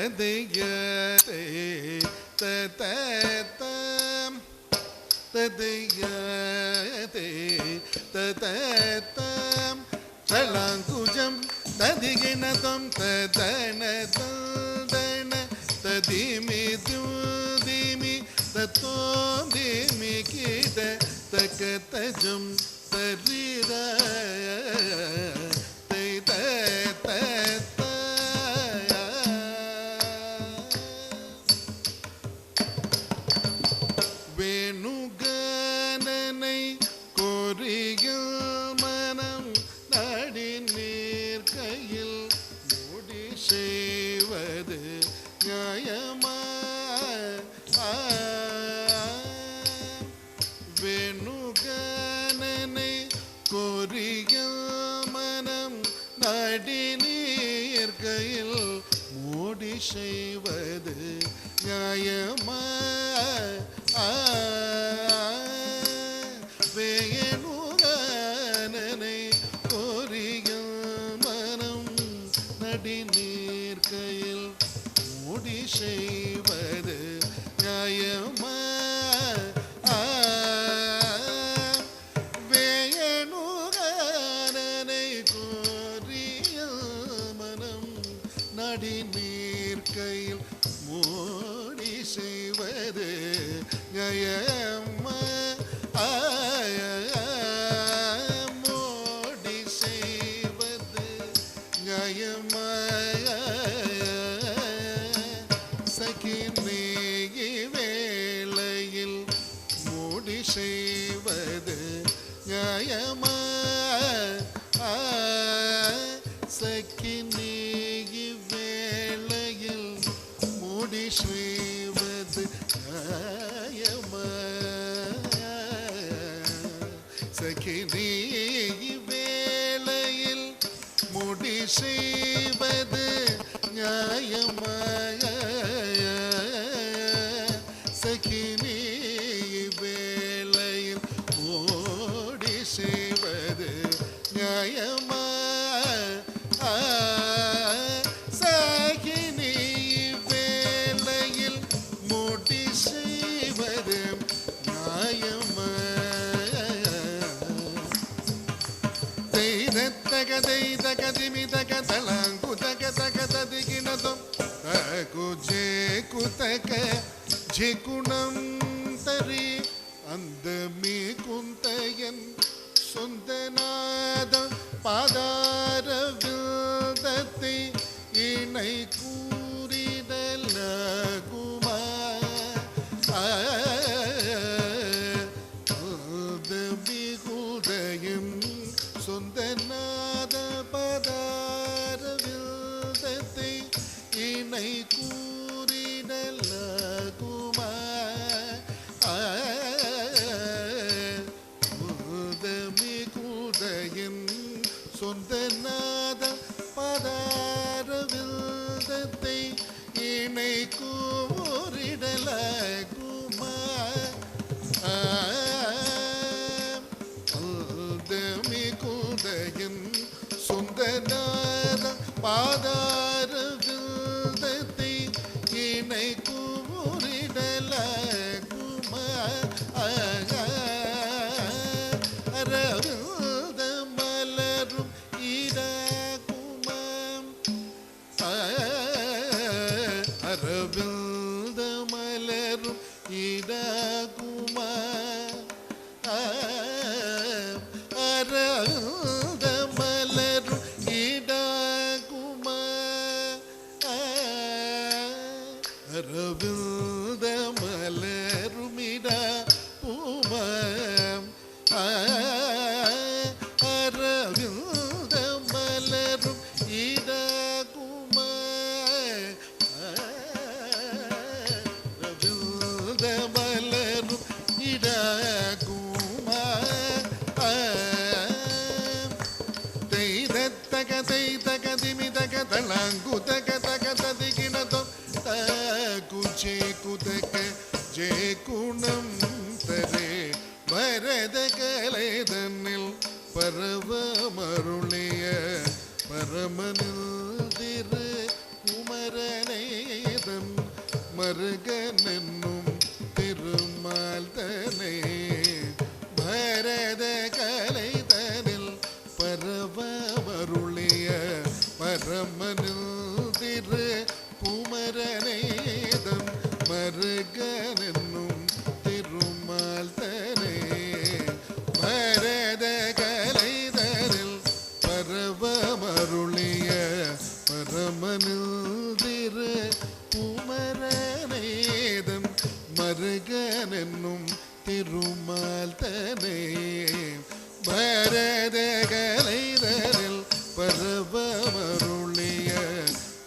ததையதே தததம் ததையதே தததம் சலாங்குஜம் ததிகிணதம் ததனதன ததிமி துதிமி தத்தோம் திமி கிட தகதஜம் தரிர வேணுகனனை கோரியில் மனம் நாடி நீர் கையில் மூடி செய்வது நியாயமா வேணுகனனை கோரியில் மனம் நாடி நீர் கையில் மூடி செய்வது நியாயமா வேணுகனனை கோரியில் மனம் நடி நீர் கையில் மூடி செய்வது நியாயமா வேணுகனனை கோரியில் மனம் நடி நீர் கையில் மூடி செய்வது நியாயமா மூடி செய்வது நியாயமா சகினே வேளையில் மூடி செய்வது நியாயமா சகினே வேளையில் மூடி செய்வது நியாயமா சகினே வேளையில் முடி செய்வது நியாயமா சகினே வேளையில் மூடி செய்வது நியாயமா சகினே வேளையில் மூடி செய்வது நியாயமா தகதை தகதிமி தகதலாங்கு தக தகததிகினதம் தகுஜே குதக ஜெகுணம் தரி அந்த மீ குந்தையன் சொந்தநாத பாதார வில்தத்தை இணை கூறிடலகுமா மிகுதயம் சொந்தநாத பதார வில்தத்தை இணை கூறிடலகுமா மிகுதயம் சொந்தநாத பதார வில்தத்தை இணை கூறிடலகுமா சொந்தநாத பாதார வில்தத்தை இணை கூறிடலகுமா அரவில்த மலரும் இடகுமாம் அரவில்த மலரும் இடகுமா அரவில்த மலரும் இடகுமா அரவில்த மலரும் இடகுமா அரவில்த மலரும் இடகுமா அரவில்த மலரும் இடகுமா தகதை தகதிமி தகதலாங்கு தக தகததிகினதம் தகுஜே குதக ஜெகுணம் தரே பரத கலைதனில் பரவமருளிய பரமனில் திரு குமரனை அருளிய பரமனில் திரு குமரனேதம் மருகனென்னும் திருமால் தனே பரத கலைதரில் பரவமருளிய பரமனில் திரு குமரனேதம் மருகனென்னும் திருமால் தனே பரத கலைதரில் பரவமருளிய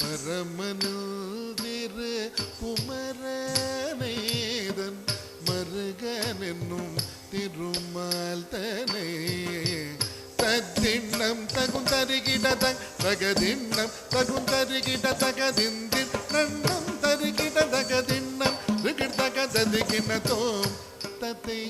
பரமனில் திரு குமரனேதன் மருகனென்னும் திருமால் தனே தத்திண்ணம் தகுந்தருகிட தகதிண்ணம் தகுந்தருகிட தகதிந்தின் நன்னம் தருகிட தகதிண்ணம் ருகிட தகததிகின தோம் தத்தை